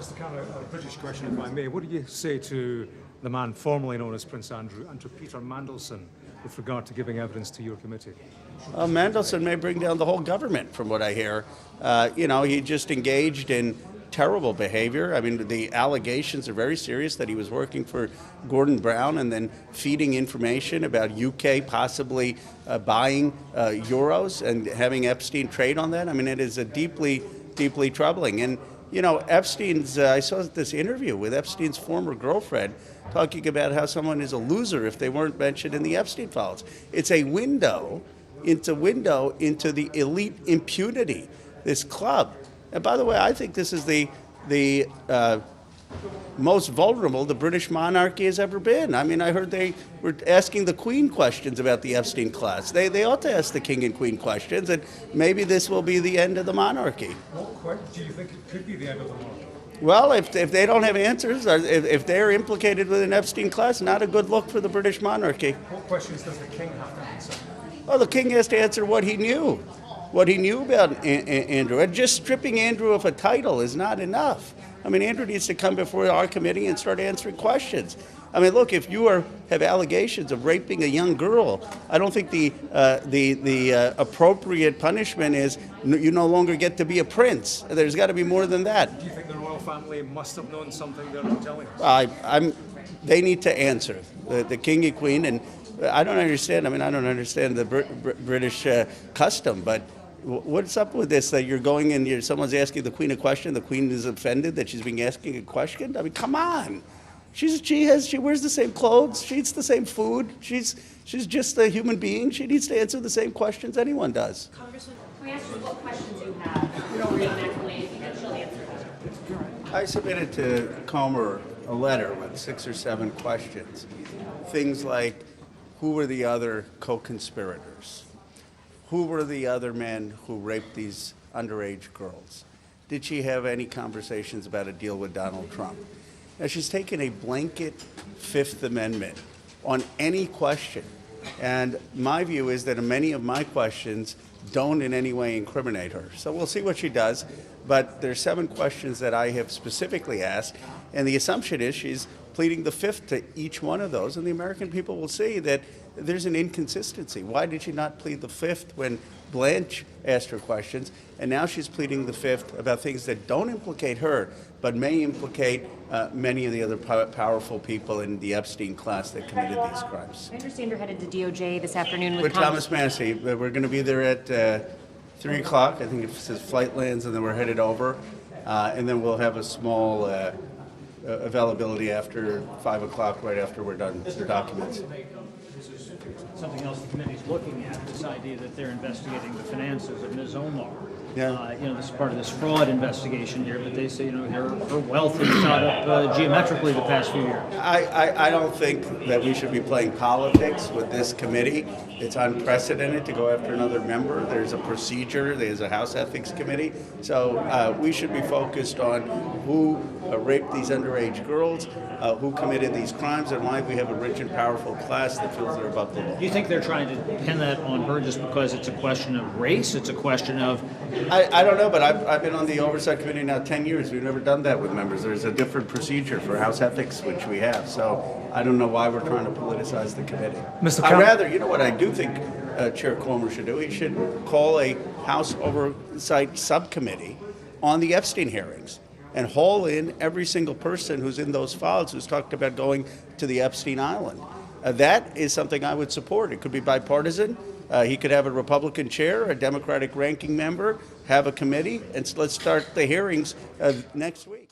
Mr. Cameron, a British question, if I may. What do you say to the man formerly known as Prince Andrew and to Peter Mandelson with regard to giving evidence to your committee? Mandelson may bring down the whole government, from what I hear. He just engaged in terrible behavior. I mean, the allegations are very serious that he was working for Gordon Brown and then feeding information about UK possibly buying euros and having Epstein trade on that. I mean, it is a deeply, deeply troubling. And, Epstein's, I saw this interview with Epstein's former girlfriend talking about how someone is a loser if they weren't mentioned in the Epstein files. It's a window into the elite impunity, this club. And by the way, I think this is the most vulnerable the British monarchy has ever been. I mean, I heard they were asking the Queen questions about the Epstein class. They ought to ask the King and Queen questions, and maybe this will be the end of the monarchy. What do you think it could be the end of the monarchy? Well, if they don't have answers, or if they're implicated with an Epstein class, not a good look for the British monarchy. What questions does the King have to answer? Well, the King has to answer what he knew about Andrew. And just stripping Andrew of a title is not enough. I mean, Andrew needs to come before our committee and start answering questions. I mean, look, if you have allegations of raping a young girl, I don't think the appropriate punishment is you no longer get to be a prince. There's got to be more than that. Do you think the royal family must have known something they're not telling us? They need to answer, the King and Queen, and I don't understand. I mean, I don't understand the British custom, but what's up with this, that you're going and someone's asking the Queen a question, the Queen is offended that she's being asking a question? I mean, come on. She wears the same clothes, she eats the same food, she's just a human being. She needs to answer the same questions anyone does. Congressman, can we ask you what questions you have? She'll answer them. I submitted to Comer a letter with 6 or 7 questions. Things like, who were the other co-conspirators? Who were the other men who raped these underage girls? Did she have any conversations about a deal with Donald Trump? Now, she's taken a blanket Fifth Amendment on any question. And my view is that many of my questions don't in any way incriminate her. So we'll see what she does. But there's 7 questions that I have specifically asked. And the assumption is she's pleading the fifth to each one of those. And the American people will see that there's an inconsistency. Why did she not plead the fifth when Blanche asked her questions? And now she's pleading the fifth about things that don't implicate her, but may implicate many of the other powerful people in the Epstein class that committed these crimes. I understand you're headed to DOJ this afternoon with Thomas Massey. We're going to be there at 3 o'clock. I think it says flight lands, and then we're headed over. And then we'll have a small availability after 5 o'clock, right after we're done with the documents. Something else the committee's looking at, this idea that they're investigating the finances of Ms. Omar. Yeah. This is part of this fraud investigation here, but they say, her wealth has shot up geometrically the past few years. I don't think that we should be playing politics with this committee. It's unprecedented to go after another member. There's a procedure. There's a House Ethics Committee. So we should be focused on who raped these underage girls, who committed these crimes, and why we have a rich and powerful class that feels they're above the law. Do you think they're trying to pin that on her just because it's a question of race? It's a question of... I don't know, but I've been on the Oversight Committee now 10 years. We've never done that with members. There's a different procedure for House Ethics, which we have. So I don't know why we're trying to politicize the committee. I'd rather, what I do think Chair Comer should do? He should call a House Oversight Subcommittee on the Epstein hearings and haul in every single person who's in those files who's talked about going to the Epstein Island. That is something I would support. It could be bipartisan. He could have a Republican chair, a Democratic ranking member, have a committee, and let's start the hearings next week.